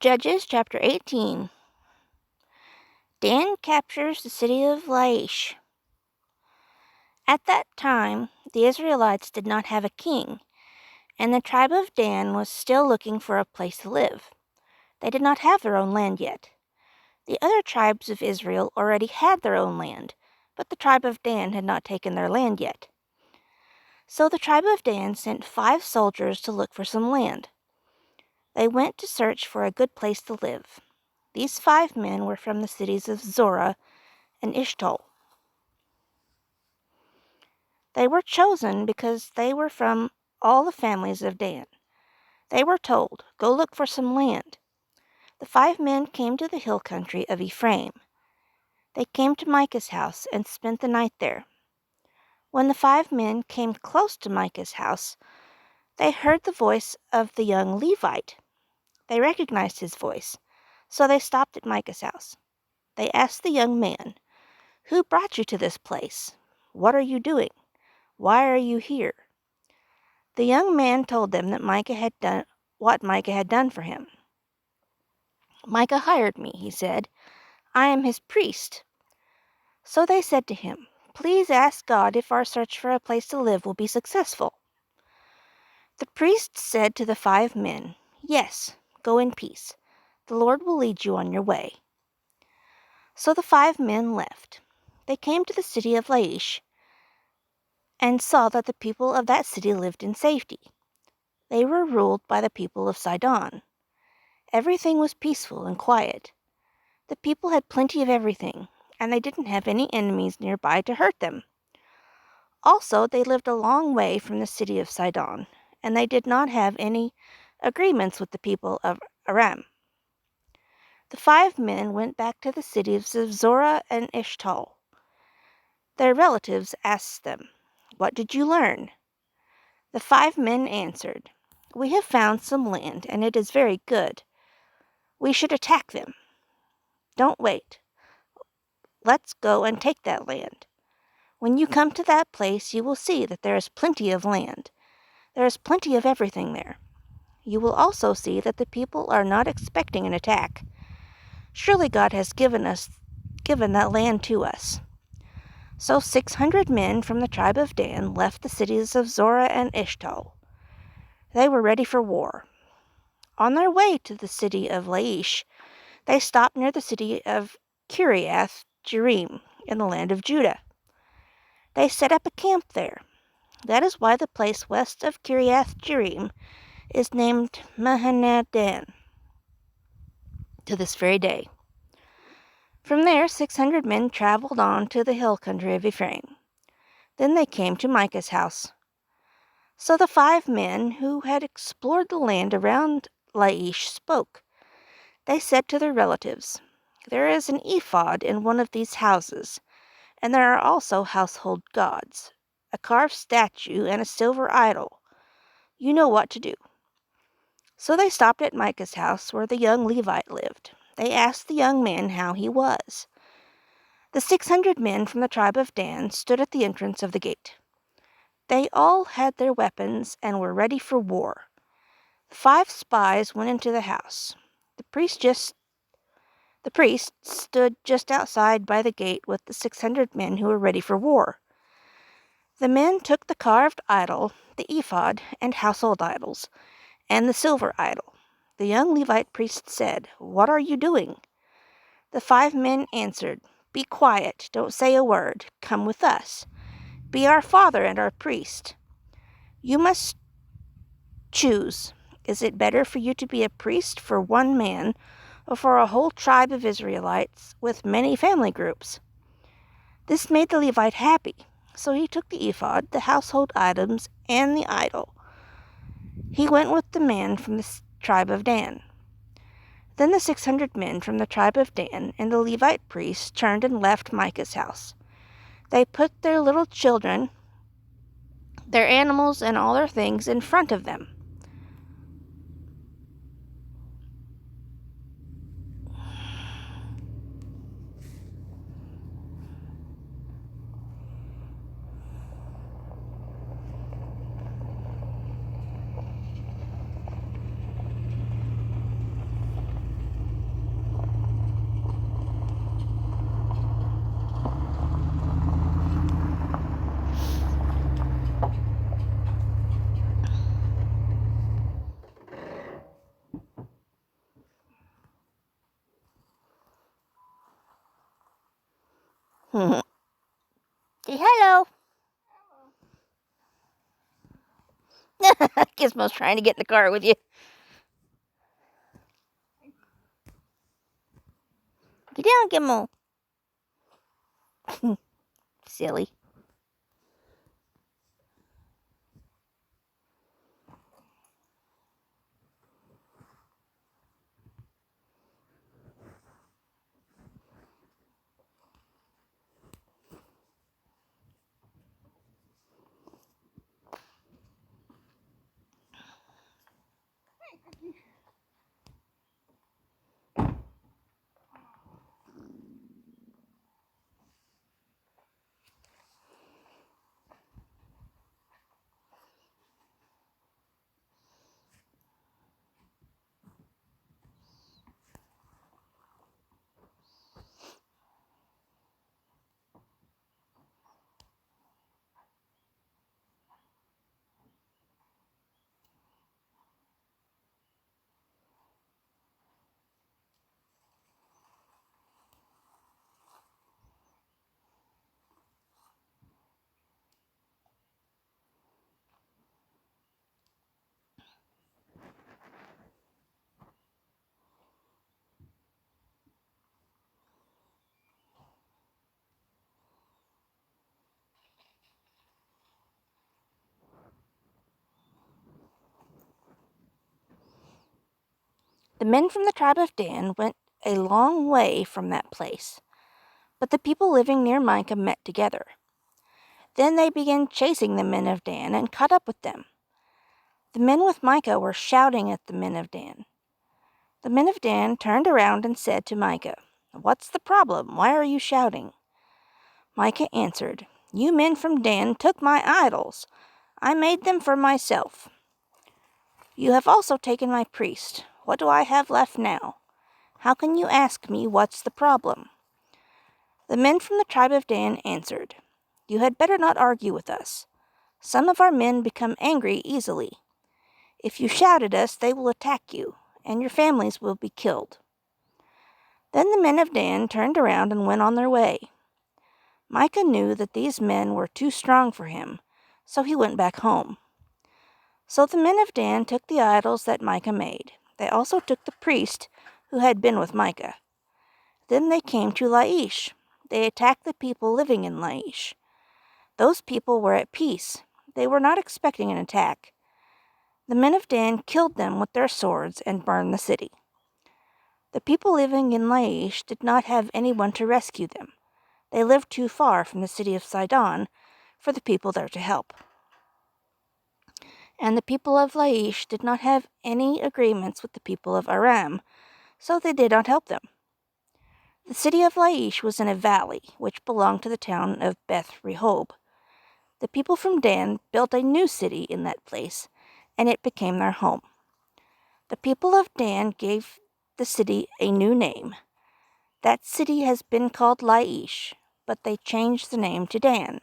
Judges chapter 18. Dan captures the city of Laish. At that time, the Israelites did not have a king, and the tribe of Dan was still looking for a place to live. They did not have their own land yet. The other tribes of Israel already had their own land, but the tribe of Dan had not taken their land yet. So the tribe of Dan sent 5 soldiers to look for some land. They went to search for a good place to live. These 5 men were from the cities of Zorah and Eshtaol. They were chosen because they were from all the families of Dan. They were told, "Go look for some land." The 5 men came to the hill country of Ephraim. They came to Micah's house and spent the night there. When the 5 men came close to Micah's house, they heard the voice of the young Levite. They recognized his voice, so they stopped at Micah's house. They asked the young man, "Who brought you to this place? What are you doing? Why are you here?" The young man told them that Micah had done what Micah had done for him. "Micah hired me," he said. "I am his priest." So they said to him, "Please ask God if our search for a place to live will be successful." The priest said to the 5 men, "Yes, go in peace. The Lord will lead you on your way." So the 5 men left. They came to the city of Laish and saw that the people of that city lived in safety. They were ruled by the people of Sidon. Everything was peaceful and quiet. The people had plenty of everything, and they didn't have any enemies nearby to hurt them. Also, they lived a long way from the city of Sidon, and they did not have any agreements with the people of Aram. The 5 men went back to the cities of Zorah and Eshtaol. Their relatives asked them, "What did you learn?" The 5 men answered, "We have found some land, and it is very good. We should attack them." "Don't wait. Let's go and take that land. When you come to that place, you will see that there is plenty of land. There is plenty of everything there. You will also see that the people are not expecting an attack. Surely God has given that land to us." So 600 men from the tribe of Dan left the cities of Zorah and Eshtaol. They were ready for war. On their way to the city of Laish, they stopped near the city of Kiriath Jearim in the land of Judah. They set up a camp there. That is why the place west of Kiriath Jearim is named Mahaneh-dan to this very day. From there, 600 men traveled on to the hill country of Ephraim. Then they came to Micah's house. So the 5 men who had explored the land around Laish spoke. They said to their relatives, "There is an ephod in one of these houses, and there are also household gods, a carved statue, and a silver idol. You know what to do." So they stopped at Micah's house where the young Levite lived. They asked the young man how he was. The 600 men from the tribe of Dan stood at the entrance of the gate. They all had their weapons and were ready for war. The 5 spies went into the house. The priest stood just outside by the gate with the 600 men who were ready for war. The men took the carved idol, the ephod, and household idols, and the silver idol. The young Levite priest said, "What are you doing?" The 5 men answered, "Be quiet, don't say a word. Come with us. Be our father and our priest. You must choose. Is it better for you to be a priest for one man or for a whole tribe of Israelites with many family groups?" This made the Levite happy, so he took the ephod, the household items, and the idol. He went with the man from the tribe of Dan. Then the 600 men from the tribe of Dan and the Levite priests turned and left Micah's house. They put their little children, their animals, and all their things in front of them. Say hello. Gizmo's trying to get in the car with you. Get down, Gizmo. Silly. The men from the tribe of Dan went a long way from that place, but the people living near Micah met together. Then they began chasing the men of Dan and caught up with them. The men with Micah were shouting at the men of Dan. The men of Dan turned around and said to Micah, "What's the problem? Why are you shouting?" Micah answered, "You men from Dan took my idols. I made them for myself. You have also taken my priest. What do I have left now? How can you ask me what's the problem?" The men from the tribe of Dan answered, "You had better not argue with us. Some of our men become angry easily. If you shout at us, they will attack you, and your families will be killed." Then the men of Dan turned around and went on their way. Micah knew that these men were too strong for him, so he went back home. So the men of Dan took the idols that Micah made. They also took the priest who had been with Micah. Then they came to Laish. They attacked the people living in Laish. Those people were at peace. They were not expecting an attack. The men of Dan killed them with their swords and burned the city. The people living in Laish did not have anyone to rescue them. They lived too far from the city of Sidon for the people there to help. And the people of Laish did not have any agreements with the people of Aram, so they did not help them. The city of Laish was in a valley, which belonged to the town of Beth Rehob. The people from Dan built a new city in that place, and it became their home. The people of Dan gave the city a new name. That city has been called Laish, but they changed the name to Dan.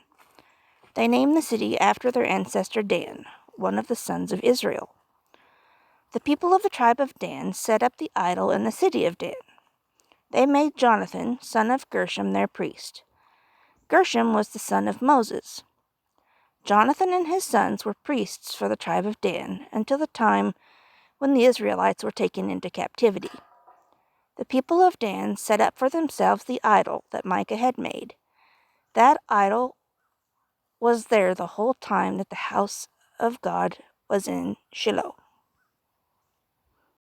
They named the city after their ancestor Dan, one of the sons of Israel. The people of the tribe of Dan set up the idol in the city of Dan. They made Jonathan, son of Gershom, their priest. Gershom was the son of Moses. Jonathan and his sons were priests for the tribe of Dan until the time when the Israelites were taken into captivity. The people of Dan set up for themselves the idol that Micah had made. That idol was there the whole time that the house of God was in Shiloh.